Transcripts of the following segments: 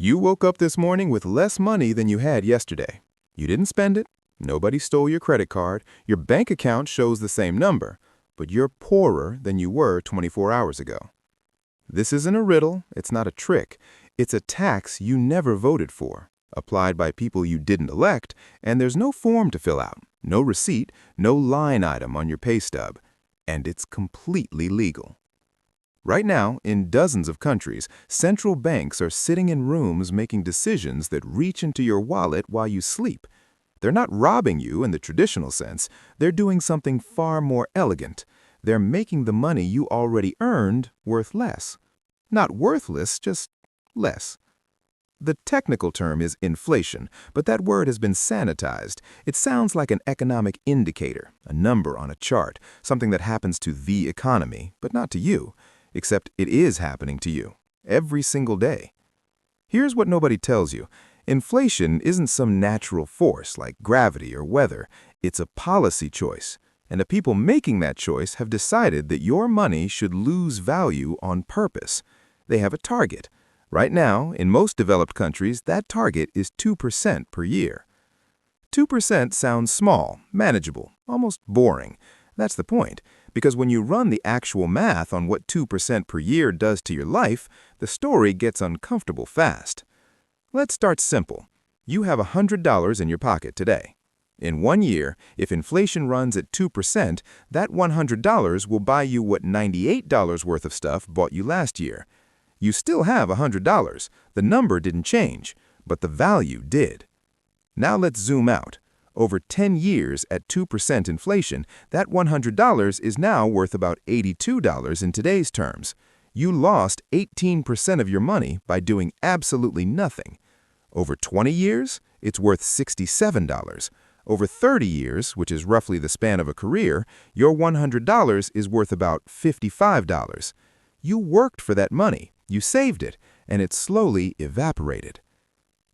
You woke up this morning with less money than you had yesterday. You didn't spend it. Nobody stole your credit card. Your bank account shows the same number, but you're poorer than you were 24 hours ago. This isn't a riddle. It's not a trick. It's a tax you never voted for, applied by people you didn't elect, and there's no form to fill out, no receipt, no line item on your pay stub, and it's completely legal. Right now, in dozens of countries, central banks are sitting in rooms making decisions that reach into your wallet while you sleep. They're not robbing you in the traditional sense. They're doing something far more elegant. They're making the money you already earned worth less. Not worthless, just less. The technical term is inflation, but that word has been sanitized. It sounds like an economic indicator, a number on a chart, something that happens to the economy, but not to you. Except it is happening to you, every single day. Here's what nobody tells you. Inflation isn't some natural force like gravity or weather. It's a policy choice. And the people making that choice have decided that your money should lose value on purpose. They have a target. Right now, in most developed countries, that target is 2% per year. 2% sounds small, manageable, almost boring. That's the point. Because when you run the actual math on what 2% per year does to your life, the story gets uncomfortable fast. Let's start simple. You have $100 in your pocket today. In 1 year, if inflation runs at 2%, that $100 will buy you what $98 worth of stuff bought you last year. You still have $100. The number didn't change, but the value did. Now let's zoom out. Over 10 years at 2% inflation, that $100 is now worth about $82 in today's terms. You lost 18% of your money by doing absolutely nothing. Over 20 years, it's worth $67. Over 30 years, which is roughly the span of a career, your $100 is worth about $55. You worked for that money, you saved it, and it slowly evaporated.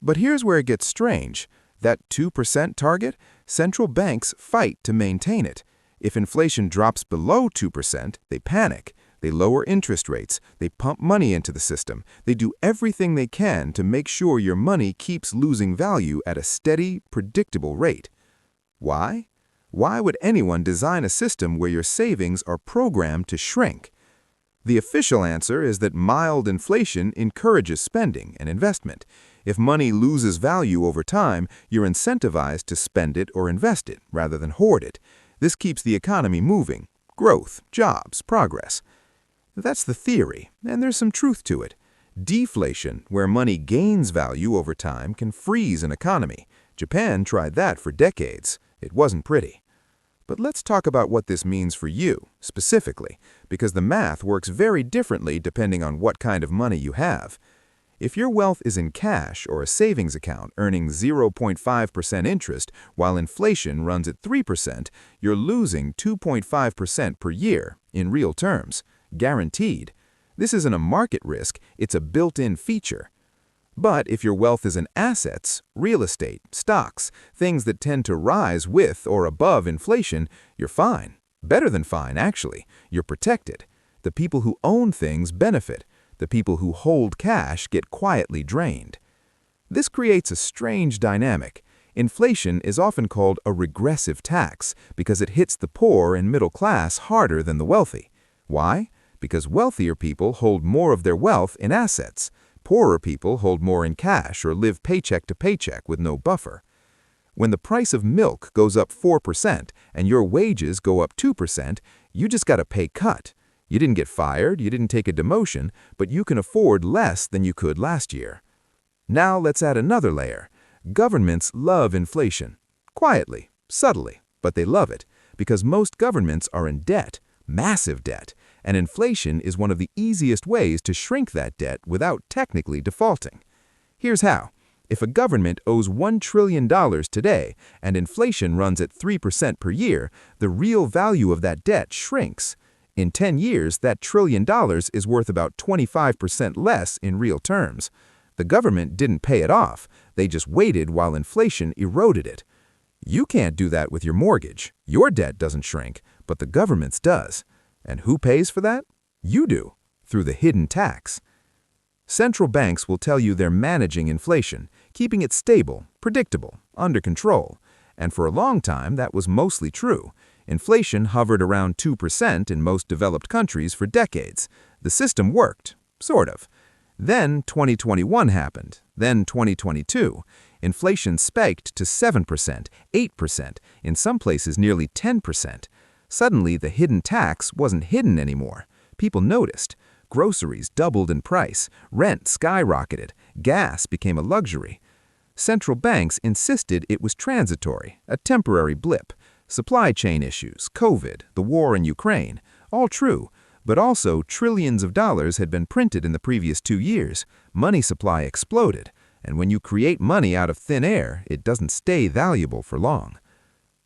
But here's where it gets strange. That 2% target, central banks fight to maintain it. If inflation drops below 2%, they panic. They lower interest rates. They pump money into the system. They do everything they can to make sure your money keeps losing value at a steady, predictable rate. Why? Why would anyone design a system where your savings are programmed to shrink? The official answer is that mild inflation encourages spending and investment. If money loses value over time, you're incentivized to spend it or invest it rather than hoard it. This keeps the economy moving. Growth, jobs, progress. That's the theory, and there's some truth to it. Deflation, where money gains value over time, can freeze an economy. Japan tried that for decades. It wasn't pretty. But let's talk about what this means for you, specifically, because the math works very differently depending on what kind of money you have. If your wealth is in cash or a savings account earning 0.5% interest while inflation runs at 3%, you're losing 2.5% per year, in real terms, guaranteed. This isn't a market risk, it's a built-in feature. But if your wealth is in assets, real estate, stocks, things that tend to rise with or above inflation, you're fine. Better than fine, actually. You're protected. The people who own things benefit. The people who hold cash get quietly drained. This creates a strange dynamic. Inflation is often called a regressive tax because it hits the poor and middle class harder than the wealthy. Why? Because wealthier people hold more of their wealth in assets. Poorer people hold more in cash or live paycheck to paycheck with no buffer. When the price of milk goes up 4% and your wages go up 2%, you just got a pay cut. You didn't get fired, you didn't take a demotion, but you can afford less than you could last year. Now let's add another layer. Governments love inflation. Quietly, subtly, but they love it because most governments are in debt, massive debt, and inflation is one of the easiest ways to shrink that debt without technically defaulting. Here's how. If a government owes $1 trillion today and inflation runs at 3% per year, the real value of that debt shrinks. In 10 years, that $1 trillion is worth about 25% less in real terms. The government didn't pay it off. They just waited while inflation eroded it. You can't do that with your mortgage. Your debt doesn't shrink, but the government's does. And who pays for that? You do, through the hidden tax. Central banks will tell you they're managing inflation, keeping it stable, predictable, under control. And for a long time, that was mostly true. Inflation hovered around 2% in most developed countries for decades. The system worked, sort of. Then 2021 happened, then 2022. Inflation spiked to 7%, 8%, in some places nearly 10%. Suddenly, the hidden tax wasn't hidden anymore. People noticed. Groceries doubled in price, rent skyrocketed, gas became a luxury. Central banks insisted it was transitory, a temporary blip. Supply chain issues, COVID, the war in Ukraine, all true, but also trillions of dollars had been printed in the previous 2 years. Money supply exploded, and when you create money out of thin air, it doesn't stay valuable for long.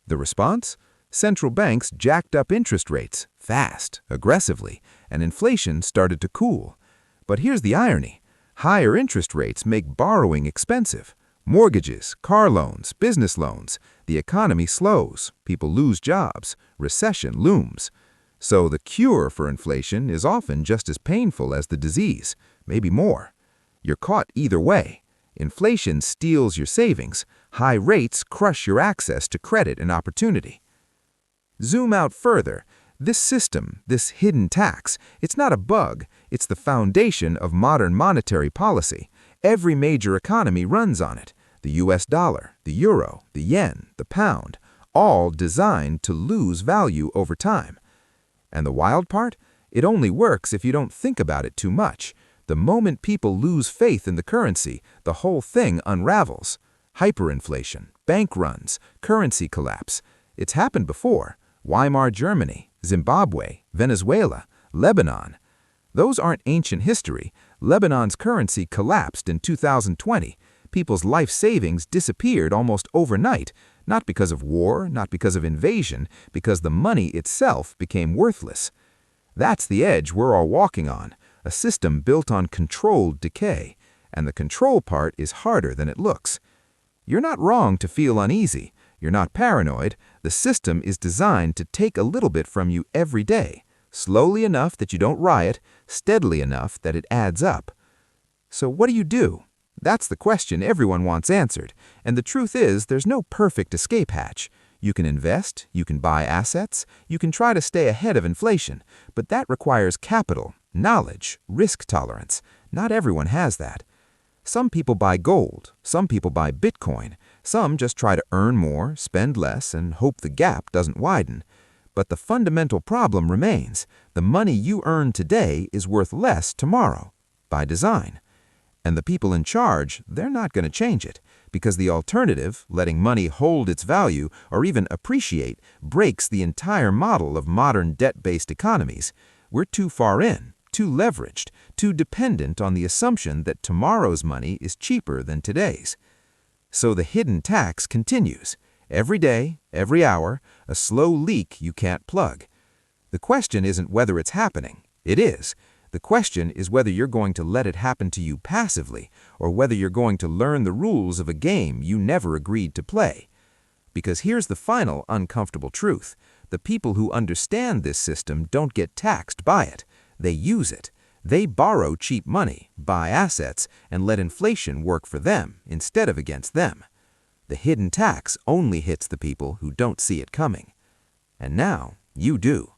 The response? Central banks jacked up interest rates, fast, aggressively, and inflation started to cool. But here's the irony. Higher interest rates make borrowing expensive. Mortgages, car loans, business loans. The economy slows, people lose jobs, recession looms. So the cure for inflation is often just as painful as the disease, maybe more. You're caught either way. Inflation steals your savings. High rates crush your access to credit and opportunity. Zoom out further. This system, this hidden tax, it's not a bug. It's the foundation of modern monetary policy. Every major economy runs on it. The US dollar, the euro, the yen, the pound, all designed to lose value over time. And the wild part? It only works if you don't think about it too much. The moment people lose faith in the currency, the whole thing unravels. Hyperinflation, bank runs, currency collapse. It's happened before. Weimar Germany, Zimbabwe, Venezuela, Lebanon. Those aren't ancient history. Lebanon's currency collapsed in 2020. People's life savings disappeared almost overnight, not because of war, not because of invasion, because the money itself became worthless. That's the edge we're all walking on, a system built on controlled decay, and the control part is harder than it looks. You're not wrong to feel uneasy. You're not paranoid. The system is designed to take a little bit from you every day, slowly enough that you don't riot, steadily enough that it adds up. So what do? That's the question everyone wants answered, and the truth is there's no perfect escape hatch. You can invest, you can buy assets, you can try to stay ahead of inflation, but that requires capital, knowledge, risk tolerance. Not everyone has that. Some people buy gold, some people buy Bitcoin, some just try to earn more, spend less, and hope the gap doesn't widen. But the fundamental problem remains. The money you earn today is worth less tomorrow, by design. And the people in charge, they're not going to change it, because the alternative, letting money hold its value or even appreciate, breaks the entire model of modern debt-based economies. We're too far in, too leveraged, too dependent on the assumption that tomorrow's money is cheaper than today's. So the hidden tax continues. Every day, every hour, a slow leak you can't plug. The question isn't whether it's happening. It is. The question is whether you're going to let it happen to you passively, or whether you're going to learn the rules of a game you never agreed to play. Because here's the final uncomfortable truth. The people who understand this system don't get taxed by it. They use it. They borrow cheap money, buy assets, and let inflation work for them instead of against them. The hidden tax only hits the people who don't see it coming. And now you do.